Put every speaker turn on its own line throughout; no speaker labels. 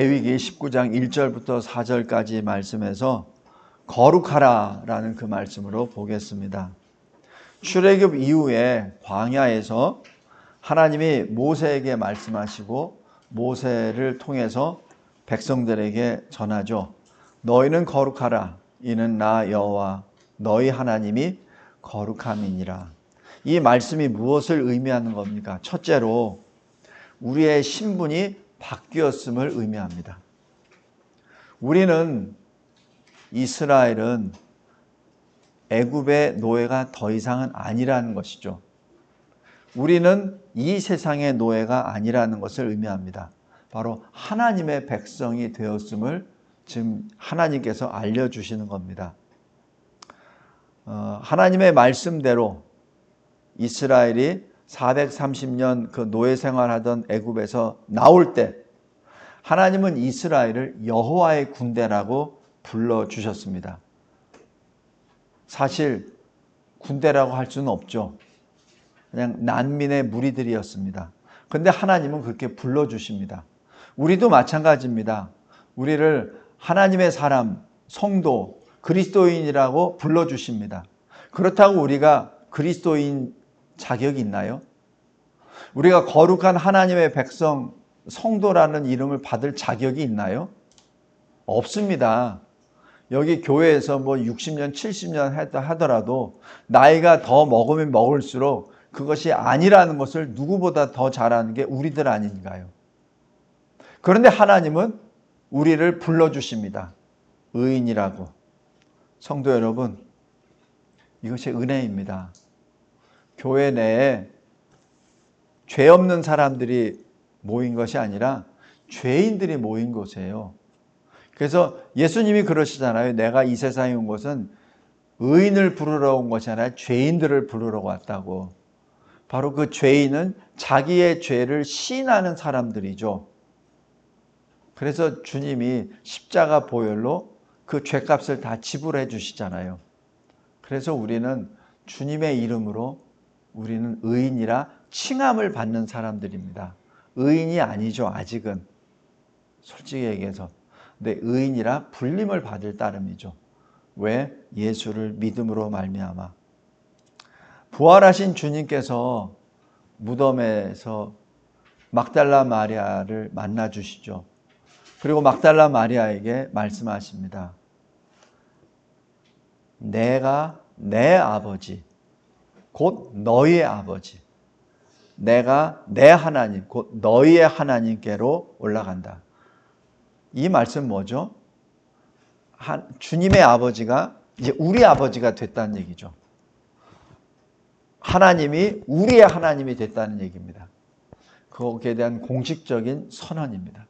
레위기 19장 1절부터 4절까지 말씀에서 거룩하라 라는 그 말씀으로 보겠습니다. 출애굽 이후에 광야에서 하나님이 모세에게 말씀하시고 모세를 통해서 백성들에게 전하죠. 너희는 거룩하라. 이는 나 여호와 너희 하나님이 거룩함이니라. 이 말씀이 무엇을 의미하는 겁니까? 첫째로 우리의 신분이 바뀌었음을 의미합니다. 우리는 이스라엘은 애굽의 노예가 더 이상은 아니라는 것이죠. 우리는 이 세상의 노예가 아니라는 것을 의미합니다. 바로 하나님의 백성이 되었음을 지금 하나님께서 알려주시는 겁니다. 하나님의 말씀대로 이스라엘이 430년 그 노예 생활하던 애굽에서 나올 때 하나님은 이스라엘을 여호와의 군대라고 불러주셨습니다. 사실 군대라고 할 수는 없죠. 그냥 난민의 무리들이었습니다. 그런데 하나님은 그렇게 불러주십니다. 우리도 마찬가지입니다. 우리를 하나님의 사람, 성도, 그리스도인이라고 불러주십니다. 그렇다고 우리가 그리스도인 자격이 있나요? 우리가 거룩한 하나님의 백성, 성도라는 이름을 받을 자격이 있나요? 없습니다. 여기 교회에서 뭐 60년, 70년 하더라도 나이가 더 먹으면 먹을수록 그것이 아니라는 것을 누구보다 더 잘 아는 게 우리들 아닌가요? 그런데 하나님은 우리를 불러주십니다. 의인이라고. 성도 여러분, 이것이 은혜입니다. 교회 내에 죄 없는 사람들이 모인 것이 아니라 죄인들이 모인 곳이에요. 그래서 예수님이 그러시잖아요. 내가 이 세상에 온 것은 의인을 부르러 온 것이 아니라 죄인들을 부르러 왔다고. 바로 그 죄인은 자기의 죄를 시인하는 사람들이죠. 그래서 주님이 십자가 보혈로 그 죄값을 다 지불해 주시잖아요. 그래서 우리는 주님의 이름으로 우리는 의인이라 칭함을 받는 사람들입니다. 의인이 아니죠, 아직은. 솔직히 얘기해서. 근데 의인이라 불림을 받을 따름이죠. 왜? 예수를 믿음으로 말미암아. 부활하신 주님께서 무덤에서 막달라 마리아를 만나 주시죠. 그리고 막달라 마리아에게 말씀하십니다. 내가 내 아버지, 곧 너희의 아버지, 내가 내 하나님, 곧 너희의 하나님께로 올라간다. 이 말씀 뭐죠? 주님의 아버지가 이제 우리 아버지가 됐다는 얘기죠. 하나님이 우리의 하나님이 됐다는 얘기입니다. 거기에 대한 공식적인 선언입니다.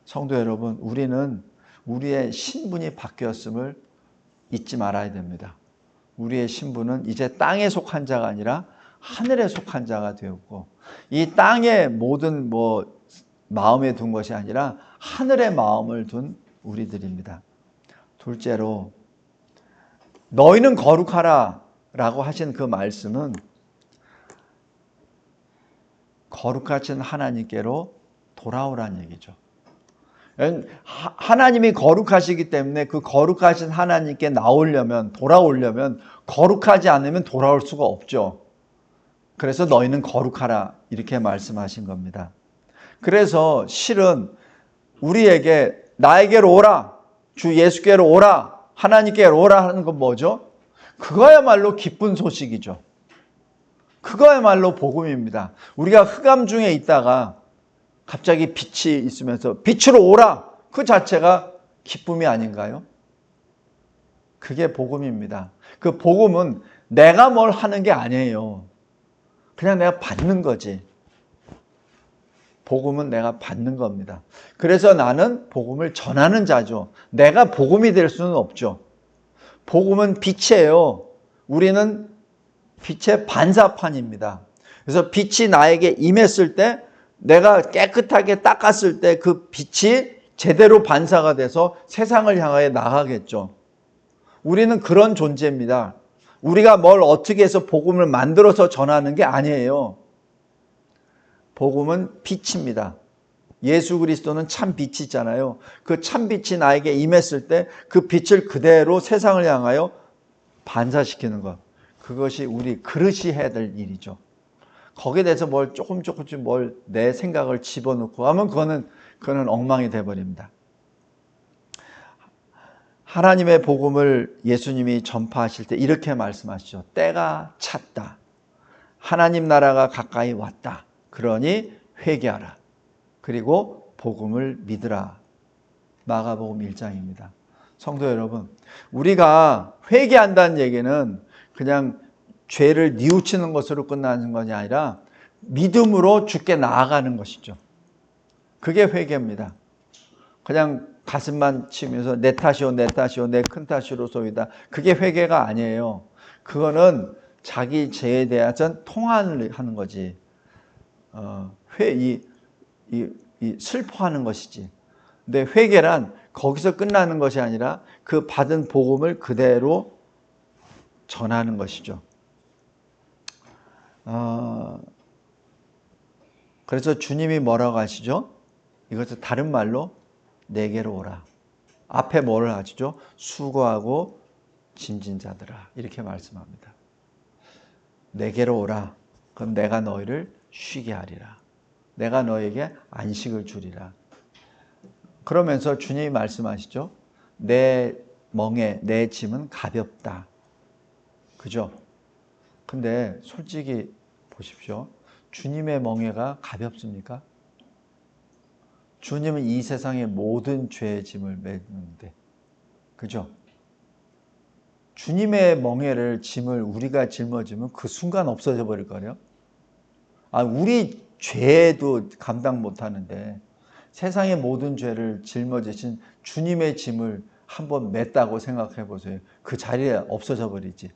성도 여러분, 우리는 우리의 신분이 바뀌었음을 잊지 말아야 됩니다. 우리의 신분은 이제 땅에 속한 자가 아니라 하늘에 속한 자가 되었고, 이 땅의 모든 마음에 둔 것이 아니라 하늘의 마음을 둔 우리들입니다. 둘째로 너희는 거룩하라 라고 하신 그 말씀은 거룩하신 하나님께로 돌아오라는 얘기죠. 하나님이 거룩하시기 때문에 그 거룩하신 하나님께 돌아오려면 거룩하지 않으면 돌아올 수가 없죠. 그래서 너희는 거룩하라 이렇게 말씀하신 겁니다. 그래서 실은 우리에게 나에게로 오라, 주 예수께로 오라, 하나님께로 오라 하는 건 뭐죠? 그거야말로 기쁜 소식이죠. 그거야말로 복음입니다. 우리가 흑암 중에 있다가 갑자기 빛이 있으면서 빛으로 오라, 그 자체가 기쁨이 아닌가요? 그게 복음입니다. 그 복음은 내가 뭘 하는 게 아니에요. 그냥 내가 받는 거지. 복음은 내가 받는 겁니다. 그래서 나는 복음을 전하는 자죠. 내가 복음이 될 수는 없죠. 복음은 빛이에요. 우리는 빛의 반사판입니다. 그래서 빛이 나에게 임했을 때, 내가 깨끗하게 닦았을 때 그 빛이 제대로 반사가 돼서 세상을 향하여 나가겠죠. 우리는 그런 존재입니다. 우리가 뭘 어떻게 해서 복음을 만들어서 전하는 게 아니에요. 복음은 빛입니다. 예수 그리스도는 참 빛이잖아요. 그 참 빛이 나에게 임했을 때 그 빛을 그대로 세상을 향하여 반사시키는 것. 그것이 우리 그릇이 해야 될 일이죠. 거기에 대해서 뭘 조금씩 뭘 내 생각을 집어넣고 하면 그거는 엉망이 돼버립니다. 하나님의 복음을 예수님이 전파하실 때 이렇게 말씀하시죠. 때가 찼다. 하나님 나라가 가까이 왔다. 그러니 회개하라. 그리고 복음을 믿으라. 마가복음 1장입니다. 성도 여러분, 우리가 회개한다는 얘기는 그냥 죄를 뉘우치는 것으로 끝나는 것이 아니라 믿음으로 주께 나아가는 것이죠. 그게 회개입니다. 그냥 가슴만 치면서 내 탓이오 내 큰 탓이로소이다. 그게 회개가 아니에요. 그거는 자기 죄에 대한 통한을 하는 거지. 슬퍼하는 것이지. 근데 회개란 거기서 끝나는 것이 아니라 그 받은 복음을 그대로 전하는 것이죠. 그래서 주님이 뭐라고 하시죠? 이것을 다른 말로 내게로 오라. 앞에 뭐를 하시죠? 수고하고 짐진 자들아. 이렇게 말씀합니다. 내게로 오라. 그럼 내가 너희를 쉬게 하리라. 내가 너에게 안식을 주리라. 그러면서 주님이 말씀하시죠. 내 멍에 내 짐은 가볍다. 그죠? 근데 솔직히 보십시오. 주님의 멍에가 가볍습니까? 주님은 이 세상의 모든 죄의 짐을 메는데, 그죠? 주님의 멍에를 짐을 우리가 짊어지면 그 순간 없어져 버릴 거예요. 우리 죄도 감당 못 하는데 세상의 모든 죄를 짊어지신 주님의 짐을 한번 맸다고 생각해 보세요. 그 자리에 없어져 버리지.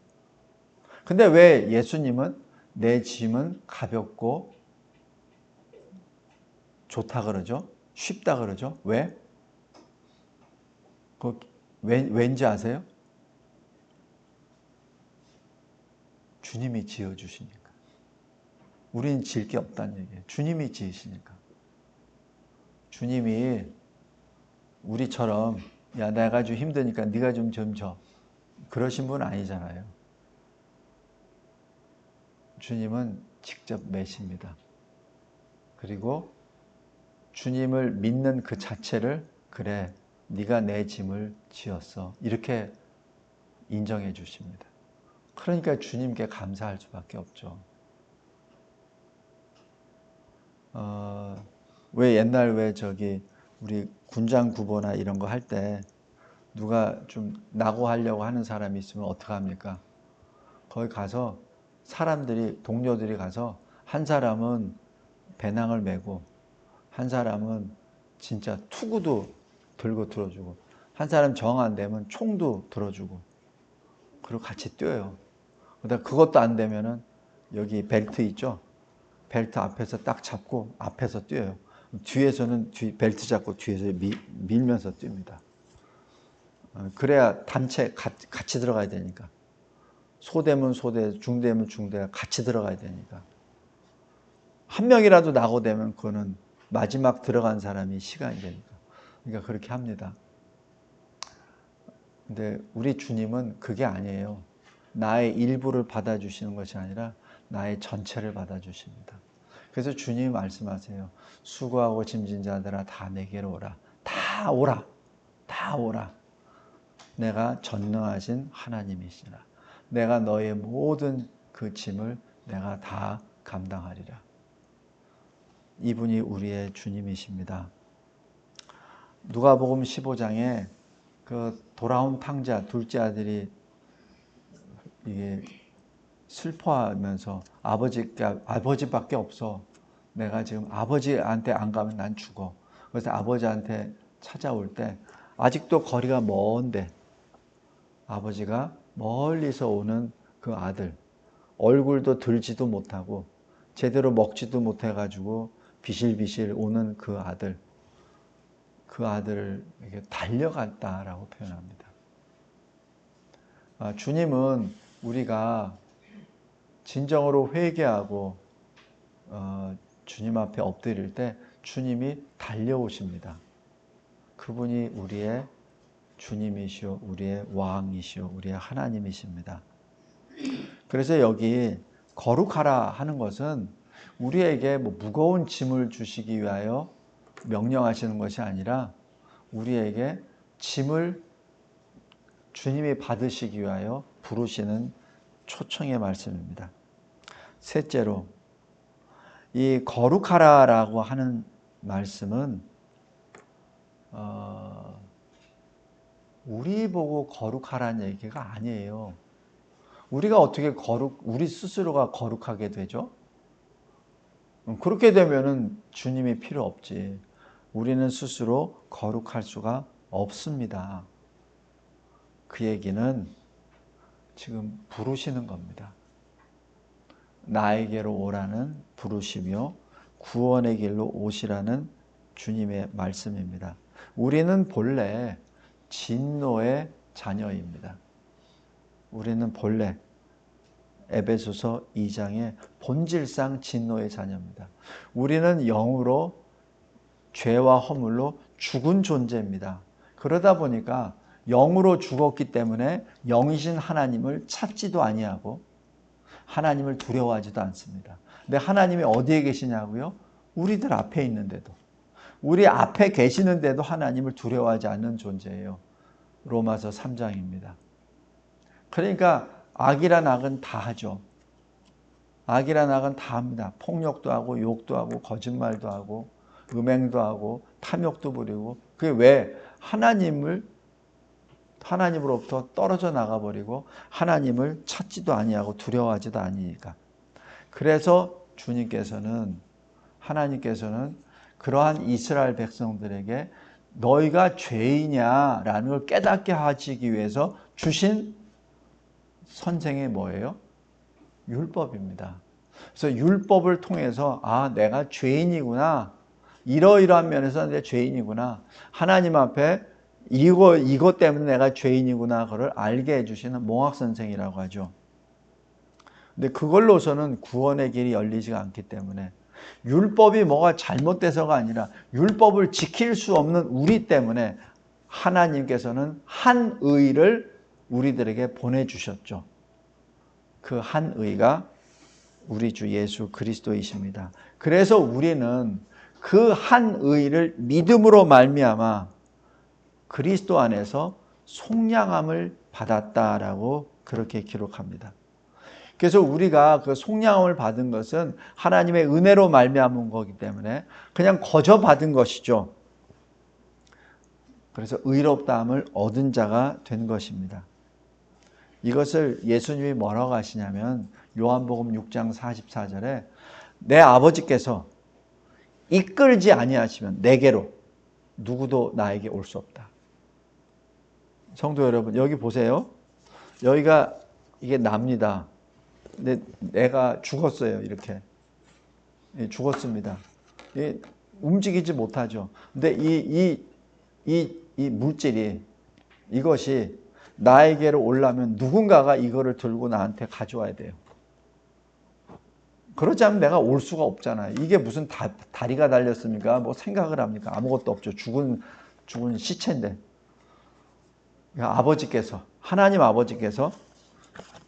근데 왜 예수님은 내 짐은 가볍고 좋다 그러죠? 쉽다 그러죠? 왜? 왠지 아세요? 주님이 지어주시니까. 우리는 지을 게 없다는 얘기예요. 주님이 지으시니까. 주님이 우리처럼 야 내가 좀 힘드니까 네가 좀 져. 그러신 분 아니잖아요. 주님은 직접 매십니다. 그리고 주님을 믿는 그 자체를 그래 네가 내 짐을 지었어 이렇게 인정해 주십니다. 그러니까 주님께 감사할 수밖에 없죠. 왜 옛날 우리 군장 구보나 이런 거 할 때 누가 좀 낙오하려고 하는 사람이 있으면 어떡합니까? 거기 가서 동료들이 가서 한 사람은 배낭을 메고 한 사람은 진짜 투구도 들고 들어주고 한 사람 정 안 되면 총도 들어주고 그리고 같이 뛰어요. 그러다 그것도 안 되면은 여기 벨트 있죠? 벨트 앞에서 딱 잡고 앞에서 뛰어요. 뒤에서는 벨트 잡고 뒤에서 밀면서 뜁니다. 그래야 단체 같이 들어가야 되니까. 소대면 소대, 중대면 중대가 같이 들어가야 되니까. 한 명이라도 낙오되면 그거는 마지막 들어간 사람이 시간이 되니까. 그러니까 그렇게 합니다. 근데 우리 주님은 그게 아니에요. 나의 일부를 받아주시는 것이 아니라 나의 전체를 받아주십니다. 그래서 주님이 말씀하세요. 수고하고 짐진 자들아 다 내게로 오라. 다 오라. 다 오라. 내가 전능하신 하나님이시라. 내가 너의 모든 그 짐을 내가 다 감당하리라. 이분이 우리의 주님이십니다. 누가복음 15장에 그 돌아온 탕자 둘째 아들이 이게 슬퍼하면서 아버지밖에 없어. 내가 지금 아버지한테 안 가면 난 죽어. 그래서 아버지한테 찾아올 때 아직도 거리가 먼데 아버지가 멀리서 오는 그 아들 얼굴도 들지도 못하고 제대로 먹지도 못해가지고 비실비실 오는 그 아들을 달려갔다라고 표현합니다. 주님은 우리가 진정으로 회개하고 주님 앞에 엎드릴 때 주님이 달려오십니다. 그분이 우리의 주님이시오, 우리의 왕이시오, 우리의 하나님이십니다. 그래서 여기 거룩하라 하는 것은 우리에게 뭐 무거운 짐을 주시기 위하여 명령하시는 것이 아니라 우리에게 짐을 주님이 받으시기 위하여 부르시는 초청의 말씀입니다. 셋째로, 이 거룩하라라고 하는 말씀은 우리 보고 거룩하라는 얘기가 아니에요. 우리가 어떻게 우리 스스로가 거룩하게 되죠? 그렇게 되면은 주님이 필요 없지. 우리는 스스로 거룩할 수가 없습니다. 그 얘기는 지금 부르시는 겁니다. 나에게로 오라는 부르시며 구원의 길로 오시라는 주님의 말씀입니다. 우리는 본래 진노의 자녀입니다. 우리는 본래 에베소서 2장의 본질상 진노의 자녀입니다. 우리는 영으로 죄와 허물로 죽은 존재입니다. 그러다 보니까 영으로 죽었기 때문에 영이신 하나님을 찾지도 아니하고 하나님을 두려워하지도 않습니다. 근데 하나님이 어디에 계시냐고요? 우리들 앞에 있는데도, 우리 앞에 계시는데도 하나님을 두려워하지 않는 존재예요. 로마서 3장입니다. 그러니까 악이란 악은 다 하죠. 악이란 악은 다 합니다. 폭력도 하고 욕도 하고 거짓말도 하고 음행도 하고 탐욕도 부리고. 그게 왜? 하나님으로부터 떨어져 나가버리고 하나님을 찾지도 아니하고 두려워하지도 아니니까. 그래서 하나님께서는 그러한 이스라엘 백성들에게 너희가 죄이냐라는 걸 깨닫게 하시기 위해서 주신 선생이 뭐예요? 율법입니다. 그래서 율법을 통해서 내가 죄인이구나. 이러이러한 면에서 내 죄인이구나. 하나님 앞에 이것 때문에 내가 죄인이구나. 그걸 알게 해주시는 몽학 선생이라고 하죠. 근데 그걸로서는 구원의 길이 열리지가 않기 때문에 율법이 뭐가 잘못돼서가 아니라 율법을 지킬 수 없는 우리 때문에 하나님께서는 한 의를 우리들에게 보내주셨죠. 그 한 의가 우리 주 예수 그리스도이십니다. 그래서 우리는 그 한 의를 믿음으로 말미암아 그리스도 안에서 속량함을 받았다라고 그렇게 기록합니다. 그래서 우리가 그 속량함을 받은 것은 하나님의 은혜로 말미암은 거기 때문에 그냥 거저 받은 것이죠. 그래서 의롭다함을 얻은 자가 된 것입니다. 이것을 예수님이 뭐라고 하시냐면 요한복음 6장 44절에 내 아버지께서 이끌지 아니하시면 내게로 누구도 나에게 올 수 없다. 성도 여러분, 여기 보세요. 여기가 이게 납니다. 근데 내가 죽었어요. 이렇게 죽었습니다. 움직이지 못하죠. 근데 이 물질이, 이것이 나에게로 오려면 누군가가 이거를 들고 나한테 가져와야 돼요. 그렇지 않으면 내가 올 수가 없잖아요. 이게 무슨 다리가 달렸습니까? 뭐 생각을 합니까? 아무것도 없죠. 죽은 시체인데. 그러니까 하나님 아버지께서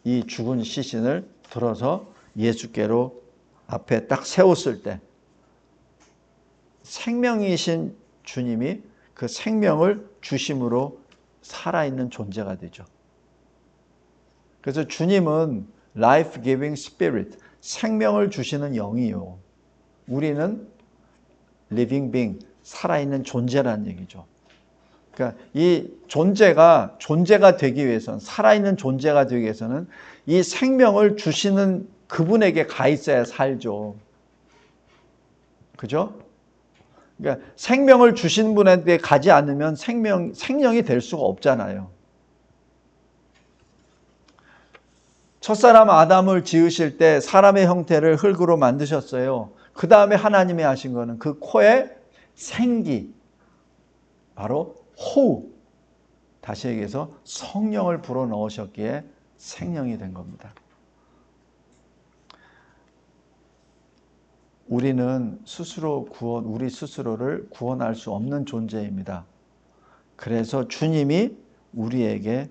이 죽은 시신을 들어서 예수께로 앞에 딱 세웠을 때 생명이신 주님이 그 생명을 주심으로 살아있는 존재가 되죠. 그래서 주님은 life giving spirit, 생명을 주시는 영이요. 우리는 living being, 살아있는 존재라는 얘기죠. 그러니까 이 존재가 되기 위해서는, 살아있는 존재가 되기 위해서는 이 생명을 주시는 그분에게 가 있어야 살죠. 그죠? 그러니까 생명을 주신 분한테 가지 않으면 생명이 될 수가 없잖아요. 첫사람 아담을 지으실 때 사람의 형태를 흙으로 만드셨어요. 그 다음에 하나님이 하신 거는 그 코에 생기, 바로 호흡, 다시 얘기해서 성령을 불어넣으셨기에 생명이 된 겁니다. 우리는 우리 스스로를 구원할 수 없는 존재입니다. 그래서 주님이 우리에게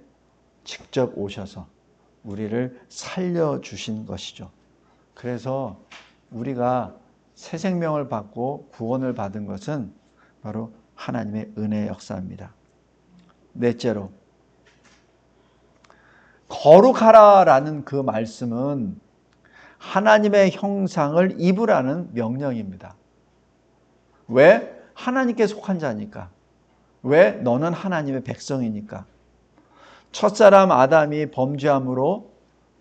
직접 오셔서 우리를 살려주신 것이죠. 그래서 우리가 새 생명을 받고 구원을 받은 것은 바로 하나님의 은혜의 역사입니다. 넷째로, 거룩하라라는 그 말씀은 하나님의 형상을 입으라는 명령입니다. 왜? 하나님께 속한 자니까. 왜? 너는 하나님의 백성이니까. 첫사람 아담이 범죄함으로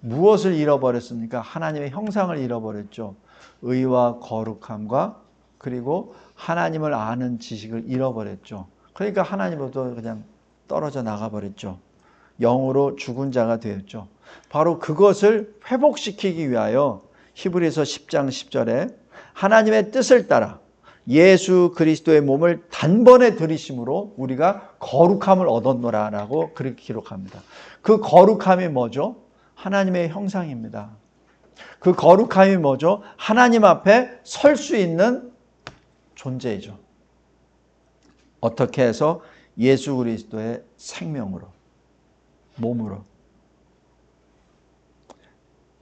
무엇을 잃어버렸습니까? 하나님의 형상을 잃어버렸죠. 의와 거룩함과 그리고 하나님을 아는 지식을 잃어버렸죠. 그러니까 하나님으로부터 그냥 떨어져 나가버렸죠. 영으로 죽은 자가 되었죠. 바로 그것을 회복시키기 위하여 히브리서 10장 10절에 하나님의 뜻을 따라 예수 그리스도의 몸을 단번에 들이심으로 우리가 거룩함을 얻었노라라고 그렇게 기록합니다. 그 거룩함이 뭐죠? 하나님의 형상입니다. 그 거룩함이 뭐죠? 하나님 앞에 설 수 있는 존재이죠. 어떻게 해서? 예수 그리스도의 생명으로, 몸으로.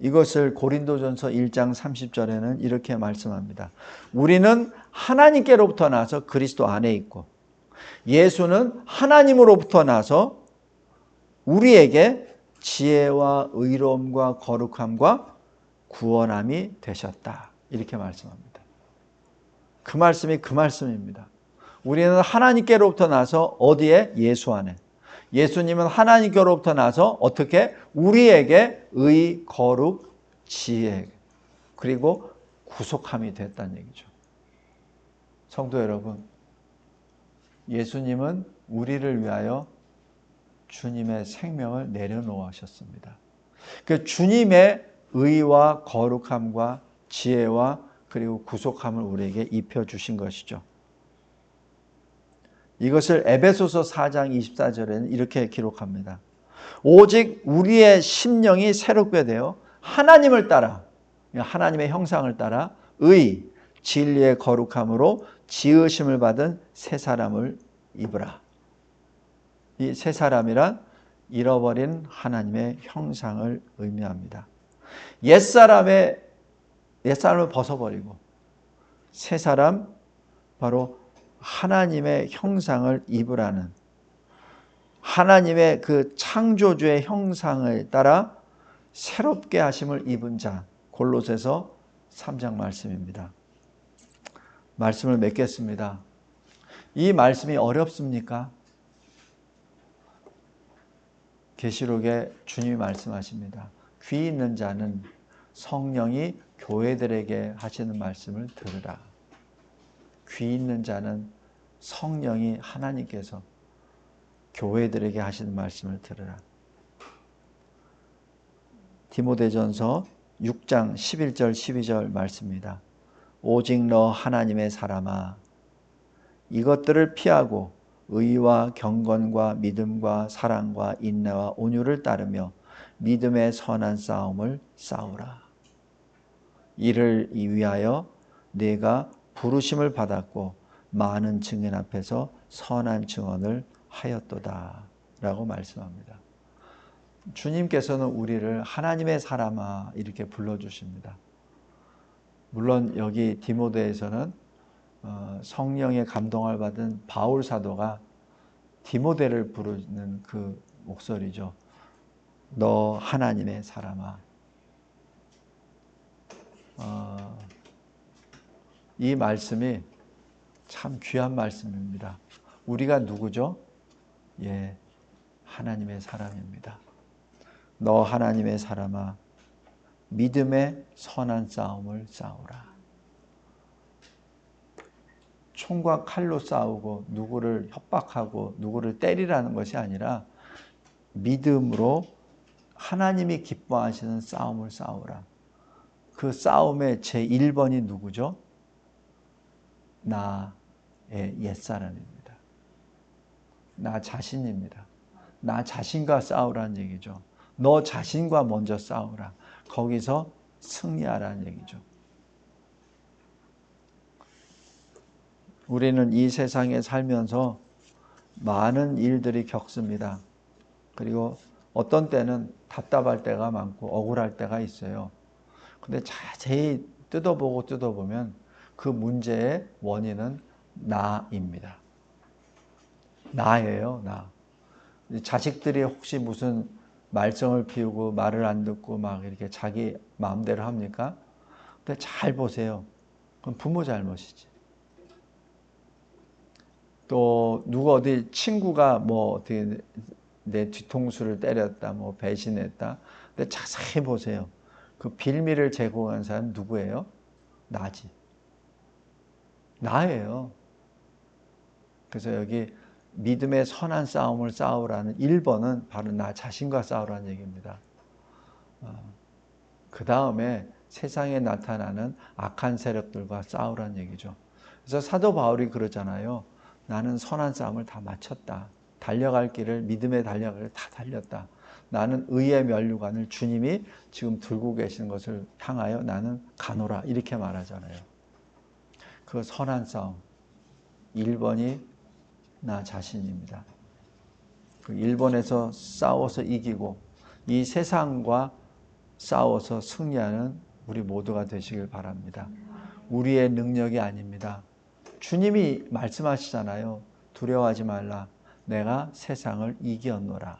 이것을 고린도전서 1장 30절에는 이렇게 말씀합니다. 우리는 하나님께로부터 나서 그리스도 안에 있고 예수는 하나님으로부터 나서 우리에게 지혜와 의로움과 거룩함과 구원함이 되셨다. 이렇게 말씀합니다. 그 말씀이 그 말씀입니다. 우리는 하나님께로부터 나서 어디에? 예수 안에. 예수님은 하나님께로부터 나서 어떻게? 우리에게 의, 거룩, 지혜 그리고 구속함이 됐다는 얘기죠. 성도 여러분, 예수님은 우리를 위하여 주님의 생명을 내려놓으셨습니다. 그 주님의 의와 거룩함과 지혜와 그리고 구속함을 우리에게 입혀주신 것이죠. 이것을 에베소서 4장 24절에는 이렇게 기록합니다. 오직 우리의 심령이 새롭게 되어 하나님을 따라, 하나님의 형상을 따라 의, 진리의 거룩함으로 지으심을 받은 새 사람을 입으라. 이 새 사람이란 잃어버린 하나님의 형상을 의미합니다. 옛사람을 벗어버리고 새 사람, 바로 하나님의 형상을 입으라는, 하나님의 그 창조주의 형상을 따라 새롭게 하심을 입은 자, 골로새서 3장 말씀입니다. 말씀을 맺겠습니다. 이 말씀이 어렵습니까? 계시록에 주님이 말씀하십니다. 귀 있는 자는 성령이 교회들에게 하시는 말씀을 들으라. 귀 있는 자는 성령이 하나님께서 교회들에게 하시는 말씀을 들으라. 디모데전서 6장 11절 12절 말씀입니다. 오직 너 하나님의 사람아, 이것들을 피하고 의와 경건과 믿음과 사랑과 인내와 온유를 따르며 믿음의 선한 싸움을 싸우라. 이를 위하여 네가 부르심을 받았고 많은 증인 앞에서 선한 증언을 하였도다 라고 말씀합니다. 주님께서는 우리를 하나님의 사람아 이렇게 불러주십니다. 물론 여기 디모데에서는 성령의 감동을 받은 바울 사도가 디모데를 부르는 그 목소리죠. 너 하나님의 사람아. 이 말씀이 참 귀한 말씀입니다. 우리가 누구죠? 예, 하나님의 사람입니다. 너 하나님의 사람아, 믿음의 선한 싸움을 싸우라. 총과 칼로 싸우고 누구를 협박하고 누구를 때리라는 것이 아니라 믿음으로 하나님이 기뻐하시는 싸움을 싸우라. 그 싸움의 제1번이 누구죠? 나의 옛사람입니다. 나 자신입니다. 나 자신과 싸우라는 얘기죠. 너 자신과 먼저 싸우라. 거기서 승리하라는 얘기죠. 우리는 이 세상에 살면서 많은 일들이 겪습니다. 그리고 어떤 때는 답답할 때가 많고 억울할 때가 있어요. 근데 자세히 뜯어보면 그 문제의 원인은 나입니다. 나예요, 나. 자식들이 혹시 무슨 말썽을 피우고 말을 안 듣고 막 이렇게 자기 마음대로 합니까? 근데 잘 보세요. 그건 부모 잘못이지. 또 누구 어디 친구가 뭐 어떻게 내 뒤통수를 때렸다, 뭐 배신했다. 근데 자세히 보세요. 그 빌미를 제공한 사람 누구예요? 나지. 나예요. 그래서 여기 믿음의 선한 싸움을 싸우라는 1번은 바로 나 자신과 싸우라는 얘기입니다. 그 다음에 세상에 나타나는 악한 세력들과 싸우라는 얘기죠. 그래서 사도 바울이 그러잖아요. 나는 선한 싸움을 다 마쳤다. 달려갈 길을, 믿음의 달려갈 길을 다 달렸다. 나는 의의 면류관을 주님이 지금 들고 계시는 것을 향하여 나는 가노라. 이렇게 말하잖아요. 그 선한 싸움. 1번이 나 자신입니다. 그 1번에서 싸워서 이기고 이 세상과 싸워서 승리하는 우리 모두가 되시길 바랍니다. 우리의 능력이 아닙니다. 주님이 말씀하시잖아요. 두려워하지 말라. 내가 세상을 이겼노라.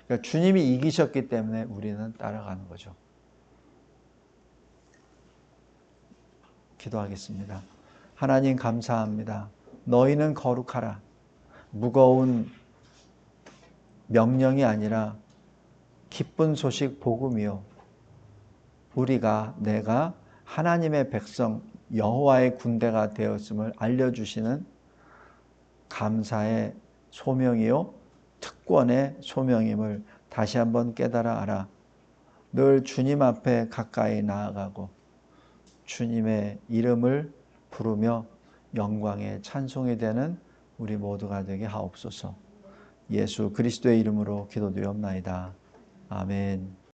그러니까 주님이 이기셨기 때문에 우리는 따라가는 거죠. 기도하겠습니다. 하나님 감사합니다. 너희는 거룩하라. 무거운 명령이 아니라 기쁜 소식 복음이요. 내가 하나님의 백성 여호와의 군대가 되었음을 알려주시는 감사의 소명이요. 특권의 소명임을 다시 한번 깨달아 알아. 늘 주님 앞에 가까이 나아가고 주님의 이름을 부르며 영광의 찬송이 되는 우리 모두가 되게 하옵소서. 예수 그리스도의 이름으로 기도드리옵나이다. 아멘.